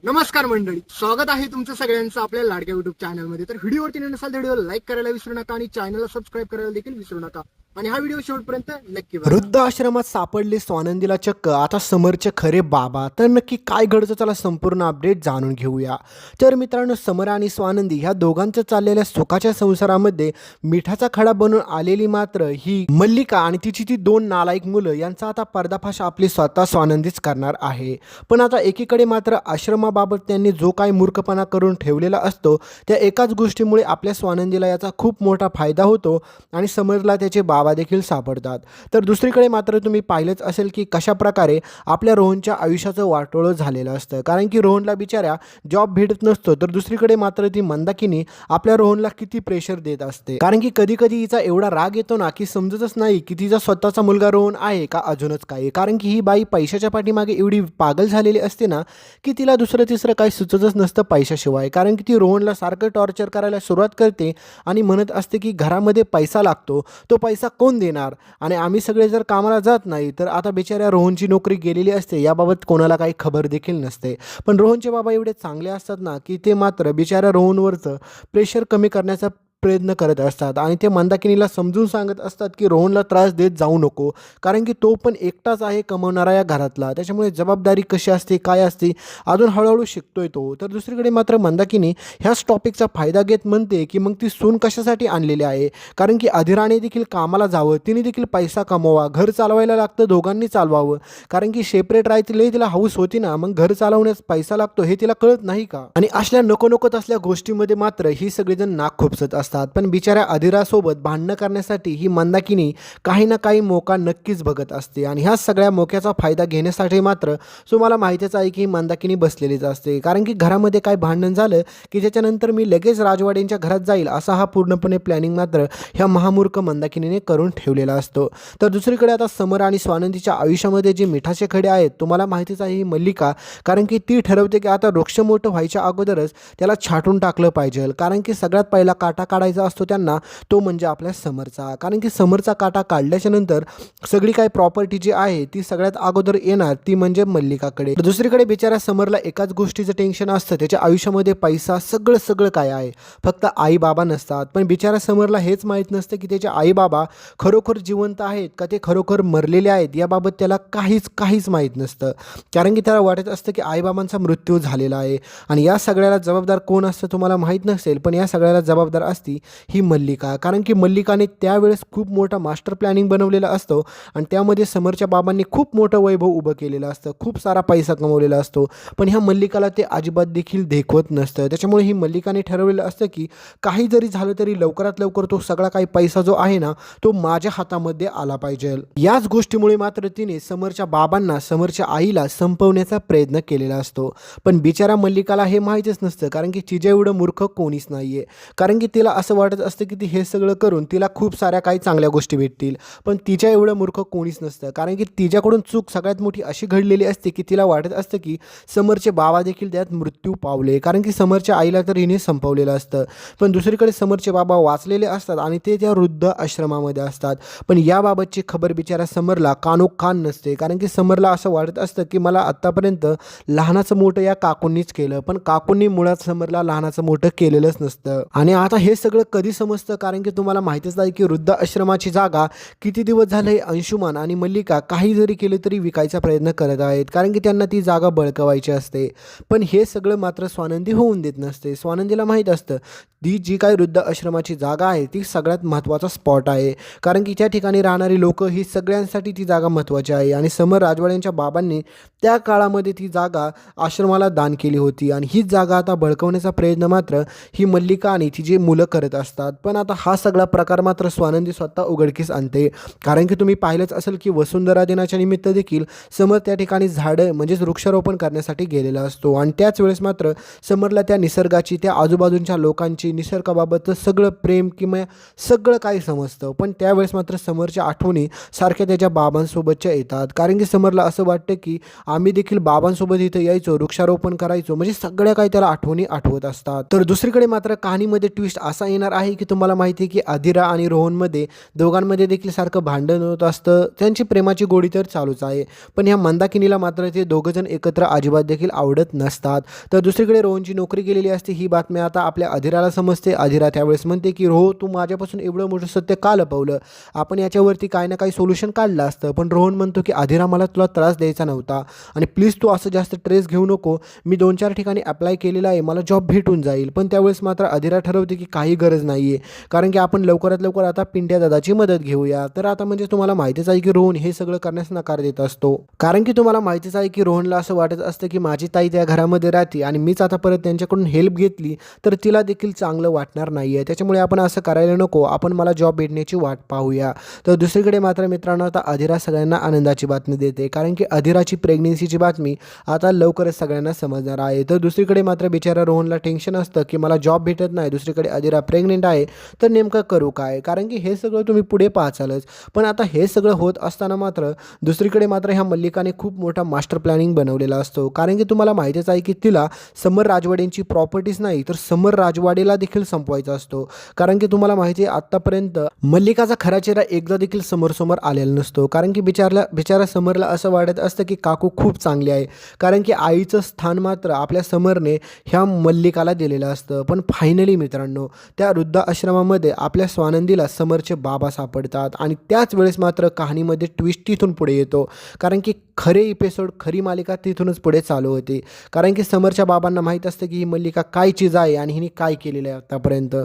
नमस्कार मंडळी, स्वागत आहे तुमचं सगळ्यांचं आपल्या लाडक्या युट्यूब चॅनलमध्ये। तर व्हिडिओवरती नसाल तर व्हिडिओला लाईक करायला विसरू नका आणि चॅनलला सबस्क्राईब करायला देखील विसरू नका आणि हा व्हिडिओ शेवटपर्यंत नक्की बघा। वृद्धाश्रमात सापडले स्वानंदीला चक्क आता समरचे खरे बाबा। तर नक्की काय घडतं चला संपूर्ण अपडेट जाणून घेऊया। तर मित्रांनो, समर आणि स्वानंदी ह्या दोघांच्या चाललेल्या सुखाच्या संसारामध्ये मिठाचा खडा बनून आलेली मात्र ही मल्लिका आणि तिची ती दोन नालायक मुलं यांचा आता पर्दाफाश आपली स्वतः स्वानंदीच करणार आहे। पण आता एकीकडे मात्र आश्रमाबाबत त्यांनी जो काही मूर्खपणा करून ठेवलेला असतो त्या एकाच गोष्टीमुळे आपल्या स्वानंदीला याचा खूप मोठा फायदा होतो आणि समरला त्याचे बाबा देखील सापडतात। तर दुसरीकडे मात्र तुम्ही पाहिलंच असेल की कशा प्रकारे आपल्या रोहनच्या आयुष्याचं वाटोळं झालेलं असतं, कारण की रोहनला बिचाऱ्या जॉब भेटत नसतो। तर दुसरीकडे मात्र ती मंदाकिनी आपल्या रोहनला किती प्रेशर देत असते, कारण की कधी कधी हिचा एवढा राग येतो ना की समजतच नाही की तिचा स्वतःचा मुलगा रोहन आहे का अजूनच काय। कारण की ही बाई पैशाच्या पाठीमागे एवढी पागल झालेली असते ना की तिला दुसरं तिसरं काही सुचतच नसतं पैशाशिवाय। कारण की ती रोहनला सारखं टॉर्चर करायला सुरुवात करते आणि म्हणत असते की घरामध्ये पैसा लागतो, तो पैसा कोण देणार, आणि आम्ही सगळे जर कामाला जात नाही तर आता बिचाऱ्या रोहनची नोकरी गेलेली असते याबाबत कोणाला काही खबर देखील नसते। पण रोहनचे बाबा एवढे चांगले असतात ना की ते मात्र बिचाऱ्या रोहनवरचं प्रेशर कमी करण्याचा प्रयत्न करत असतात आणि ते मंदाकिनीला समजून सांगत असतात की रोहनला त्रास देत जाऊ नको, कारण की तो पण एकटाच आहे कमवणारा या घरातला, त्याच्यामुळे जबाबदारी कशी असते काय असते अजून हळूहळू शिकतोय तो। तर दुसरीकडे मात्र मंदाकिनी ह्याच टॉपिकचा फायदा घेत म्हणते की मग ती सून कशासाठी आणलेली आहे, कारण की अधिराने देखील कामाला जावं, तिने देखील पैसा कमवावा, घर चालवायला लागतं दोघांनी चालवावं, कारण की सेपरेट राहायची लई तिला हाऊस होती ना, मग घर चालवण्यास पैसा लागतो हे तिला कळत नाही का। आणि असल्या नको नकोत असल्या गोष्टीमध्ये मात्र ही सगळेजण नाक खुपसत असतात। पण बिचाऱ्या अधिरासोबत भांडणं करण्यासाठी ही मंदाकिनी काही ना काही मोका नक्कीच बघत असते आणि ह्या सगळ्या मोक्याचा फायदा घेण्यासाठी मात्र तुम्हाला माहितीच आहे की ही मंदाकिनी बसलेलीच असते, कारण की घरामध्ये काय भांडण झालं की त्याच्यानंतर मी लगेच राजवाड्यांच्या घरात जाईल असा हा पूर्णपणे प्लॅनिंग मात्र ह्या महामूर्ख मंदाकिनीने करून ठेवलेला असतो। तर दुसरीकडे आता समर आणि स्वानंदीच्या आयुष्यामध्ये जे मिठाचे खडे आहेत तुम्हाला माहितीच आहे ही मल्लिका, कारण की ती ठरवते की आता वृक्ष मोठं व्हायच्या अगोदरच त्याला छाटून टाकलं पाहिजे, कारण की सगळ्यात पहिला काटा काढायचा असतो त्यांना तो म्हणजे आपल्या समरचा, कारण की समरचा काटा काढल्याच्या नंतर सगळी काही प्रॉपर्टी जी आहे ती सगळ्यात अगोदर येणार ती म्हणजे मल्लिकाकडे। दुसरीकडे बिचारा समरला एकाच गोष्टीचं टेन्शन असतं, त्याच्या आयुष्यामध्ये पैसा सगळं सगळं काय आहे, फक्त आई बाबा नसतात। पण बिचारा समरला हेच माहीत नसतं की त्याचे आई बाबा खरोखर जिवंत आहेत का ते खरोखर मरलेले आहेत याबाबत त्याला काहीच माहीत नसतं, कारण की त्याला वाटत असतं की आईबाबांचा मृत्यू झालेला आहे। आणि या सगळ्याला जबाबदार कोण असतं तुम्हाला माहीत नसेल, पण या सगळ्याला जबाबदार असती ही मल्लिका, कारण की मल्लिकाने त्यावेळेस खूप मोठा मास्टर प्लॅनिंग बनवलेला असतो आणि त्यामध्ये समरच्या बाबांनी खूप मोठं वैभव उभं केलेलं असतं, खूप सारा पैसा कमवलेला असतो, पण ह्या मल्लिकाला ते अजिबात देखील देखवत नसतं। त्याच्यामुळे ही मल्लिकाने ठरवलेलं असतं की काही जरी झालं तरी लवकरात लवकर तो सगळा काही पैसा जो आहे ना तो माझ्या हातामध्ये आला पाहिजे। याच गोष्टीमुळे मात्र तिने समरच्या बाबांना समरच्या आईला संपवण्याचा प्रयत्न केलेला असतो। पण बिचारा मल्लिकाला हे माहीतच नसतं, कारण की तिच्या एवढं मूर्ख कोणीच नाहीये, कारण की तिला असं वाटत असतं की ती हे सगळं करून तिला खूप साऱ्या काही चांगल्या गोष्टी भेटतील, पण तिच्या एवढं मूर्ख कोणीच नसतं, कारण की तिच्याकडून चूक सगळ्यात मोठी अशी घडलेली असते की तिला वाटत असतं की समरचे बाबा देखील त्यात मृत्यू पावले, कारण की समरच्या आईला तर हिने संपवलेलं असतं। पण दुसरीकडे समरचे बाबा वाचलेले असतात आणि ते त्या वृद्ध आश्रमामध्ये असतात, पण याबाबतची खबर बिचारा समरला कानोकान नसते, कारण की समरला असं वाटत असतं की मला आत्तापर्यंत लहानाचं मोठं या काकूंनीच केलं, पण काकूंनी मुळात समरला लहानाचं मोठं केलेलंच नसतं। आणि आता हे सगळं कधी समजतं, कारण की तुम्हाला माहितीच आहे की वृद्ध आश्रमाची जागा किती दिवस झाले अंशुमान आणि मल्लिका काही जरी केले तरी विकायचा प्रयत्न करत आहेत, कारण की त्यांना ती जागा बळकवायची असते। पण हे सगळं मात्र स्वानंदी होऊन देत नसते। स्वानंदीला माहीत असतं ती जी काही वृद्ध आश्रमाची जागा आहे ती सगळ्यात महत्त्वाचा स्पॉट आहे, कारण की त्या ठिकाणी राहणारी लोक ही सगळ्यांसाठी ती जागा महत्त्वाची आहे आणि समर राजवाड्यांच्या बाबांनी त्या काळामध्ये ती जागा आश्रमाला दान केली होती आणि हीच जागा आता बळकवण्याचा प्रयत्न मात्र ही मल्लिका आणि तिची मुलं करत असतात। पण आता हा सगळा प्रकार मात्र स्वानंदी स्वतः उघडकीस आणते, कारण की तुम्ही पाहिलंच असेल की वसुंधरा दिनाच्या निमित्त देखील समर त्या ठिकाणी झाडं म्हणजेच वृक्षारोपण करण्यासाठी गेलेला असतो आणि त्याच वेळेस मात्र समरला त्या निसर्गाची त्या आजूबाजूच्या लोकांची निसर्गाबाबतचं सगळं प्रेम किंवा सगळं काही समजतं. पण त्यावेळेस मात्र समरच्या आठवणी सारख्या त्याच्या बाबांसोबतच्या येतात. कारण की समरला असं वाटतं की आम्ही देखील बाबांसोबत इथं यायचो, वृक्षारोपण करायचो, म्हणजे सगळ्या काही त्याला आठवणी आठवत असतात. तर दुसरीकडे मात्र कहाणीमध्ये ट्विस्ट असा येणार आहे की तुम्हाला माहिती आहे की अधिरा आणि रोहनमध्ये दोघांमध्ये देखील सारखं भांडण होत असतं. त्यांची प्रेमाची गोडी तर चालूच आहे, पण ह्या मंदाकिनीला मात्र ते दोघंजण एकत्र अजिबात देखील आवडत नसतात. तर दुसरीकडे रोहनची नोकरी गेलेली असते. ही बातमी आता आपल्या अधिराला समजते. अधिरा त्यावेळेस म्हणते की रोह, तू माझ्यापासून एवढं मोठं सत्य का लपवलं? आपण याच्यावरती काही ना काही सोल्युशन काढलं असतं. पण रोहन म्हणतो की अधिरा, मला तुला त्रास द्यायचा नव्हता आणि प्लीज तू असं जास्त स्ट्रेस घेऊ नको. मी 2-4 ठिकाणी अप्लाय केलेला आहे, मला जॉब भेटून जाईल. पण त्यावेळेस मात्र अधिरा ठरवते की काही गरज नाही आहे, कारण की आपण लवकरात लवकर आता पिंट्या दादाची मदत घेऊया. तर आता म्हणजे तुम्हाला माहितीच आहे की रोहन हे सगळं करण्यास नकार देत असतो. कारण की तुम्हाला माहितीच आहे की रोहनला असं वाटत असतं की माझी ताई त्या घरामध्ये राहते आणि मीच आता परत त्यांच्याकडून हेल्प घेतली तर तिला देखील चांगलं वाटणार नाही आहे. त्याच्यामुळे आपण असं करायला नको, आपण मला जॉब भेटण्याची वाट पाहूया. तर दुसरीकडे मात्र मित्रांनो, आता अधिरा सगळ्यांना आनंदाची बातमी देते, कारण की अधिराची प्रेग्नेन्सीची बातमी आता लवकरच सगळ्यांना समजणार आहे. तर दुसरीकडे मात्र बिचारा रोहनला टेन्शन असतं की मला जॉब भेटत नाही, दुसरीकडे अधिरा प्रेग्नेंट आहे, तर नेमकं करू काय? कारण की हे सगळं तुम्ही पुढे पाहाचालच. पण आता हे सगळं होत असताना मात्र दुसरीकडे मात्र ह्या मल्लिकाने खूप मोठा मास्टर प्लॅनिंग बनवलेला असतो. कारण की तुम्हाला माहितीच आहे की तिला समर राजवाड्यांची प्रॉपर्टीज नाही तर समर राजवाडेला देखील संपवायचा असतो. कारण की तुम्हाला माहिती आहे आत्तापर्यंत मल्लिकाचा खरा चेहरा एकदा देखील समोर आलेला नसतो. कारण की बिचारा समरला असं वाटत असतं की काकू खूप चांगली आहे, कारण की आईचं स्थान मात्र आपल्या समरने ह्या मल्लिकाला दिलेलं असतं. पण फायनली मित्रांनो, त्या वृद्धाश्रमामध्ये आपल्या स्वानंदीला समरचे बाबा सापडतात आणि त्याच वेळेस मात्र कहाणीमध्ये ट्विस्ट तिथून पुढे येतो. कारण की खरे एपिसोड, खरी मालिका तिथूनच पुढे चालू होती. कारण की समरच्या बाबांना माहीत असतं की ही मल्लिका काय चीज आहे आणि हिने काय केलेलं आहे आत्तापर्यंत.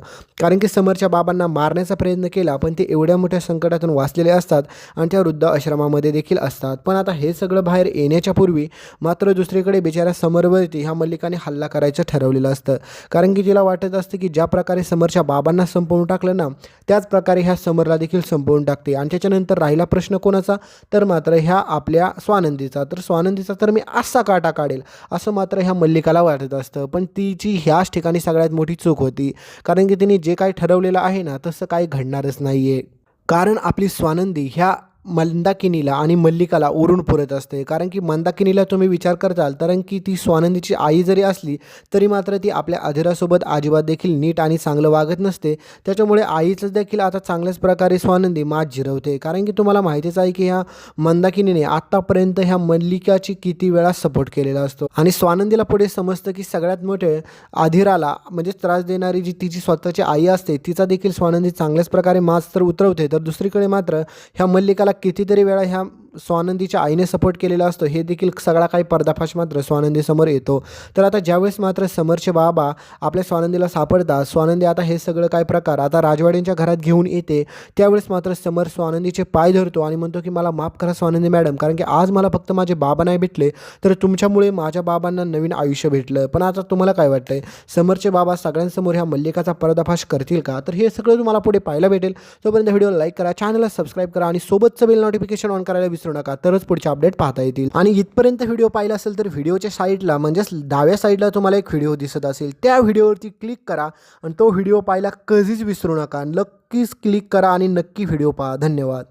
कारण की समरच्या बाबांना मारण्याचा प्रयत्न केला, पण ते एवढ्या मोठ्या संकटातून वाचलेले असतात आणि त्या वृद्धाश्रमामध्ये देखील असतात. पण आता हे सगळं बाहेर येण्याच्या पूर्वी मात्र दुसरीकडे बिचाऱ्या समरवरती ह्या मल्लिकाने हल्ला करायचं ठरवलेलं असतं. कारण की तिला वाटत असतं की ज्या प्रकारे समरच्या बाबांना संपवून टाकलं ना, त्याच प्रकारे ह्या समरला देखील संपवून टाकते. आणि त्याच्यानंतर राहिला प्रश्न कोणाचा? तर मात्र ह्या आपल्या स्वानंदीचा. तर स्वानंदीचा तर मी असा काटा काढेल असं मात्र ह्या मल्लिकाला वाटत असतं. पण तिची ह्याच ठिकाणी सगळ्यात मोठी चूक होती, कारण की तिने जे काही ठरवलेलं आहे ना तसं काही घडणारच नाही आहे. कारण आपली स्वानंदी ह्या मंदाकिनीला आणि मल्लिकाला उरून पुरत असते. कारण की मंदाकिनीला तुम्ही विचार करताल, कारण की ती स्वानंदीची आई जरी असली तरी मात्र ती आपल्या अधिरासोबत अजिबात देखील नीट आणि चांगलं वागत नसते. त्याच्यामुळे आईचं देखील आता चांगल्याच प्रकारे स्वानंदी मात जिरवते. कारण की तुम्हाला माहितीच आहे की ह्या मंदाकिनीने आत्तापर्यंत ह्या मल्लिकाची किती वेळा सपोर्ट केलेला असतो आणि स्वानंदीला पुढे समजतं की सगळ्यात मोठे अधिराला म्हणजे त्रास देणारी जी तिची स्वतःची आई असते तिचा देखील स्वानंदी चांगल्याच प्रकारे मात तर उतरवते. तर दुसरीकडे मात्र ह्या मल्लिकाला कितीतरी वेळा ह्या स्वानंदीच्या आईने सपोर्ट केलेला असतो. हे देखील सगळा काही पर्दाफाश मात्र स्वानंदीसमोर येतो. तर आता ज्यावेळेस मात्र समरचे बाबा आपल्या स्वानंदीला सापडतात, स्वानंदी आता हे सगळं काय प्रकार आता राजवाड्यांच्या घरात घेऊन येते, त्यावेळेस मात्र समर स्वानंदीचे पाय धरतो आणि म्हणतो की मला माफ करा स्वानंदी मॅडम, कारण की आज मला फक्त माझे बाबा नाही भेटले, तर तुमच्यामुळे माझ्या बाबांना नवीन आयुष्य भेटलं. पण आता तुम्हाला काय वाटतंय, समरचे बाबा सगळ्यांसमोर ह्या मल्लिकाचा पर्दाफाश करतील का? तर हे सगळं तुम्हाला पुढे पाहायला भेटेल. तोपर्यंत व्हिडिओला लाईक करा, चॅनलला सबस्क्राईब करा आणि सोबतचं बेल नोटिफिकेशन ऑन करायला विसरू नका, तरच पुढचे अपडेट पाहता येतील. आणि इथपर्यंत व्हिडिओ पाहिला असेल तर व्हिडिओच्या साईडला म्हणजेच डाव्या साईडला तुम्हाला एक व्हिडिओ दिसत असेल, त्या व्हिडिओवरती क्लिक करा आणि तो व्हिडिओ पाहायला कधीच विसरू नका. नक्कीच क्लिक करा आणि नक्की व्हिडिओ पहा. धन्यवाद.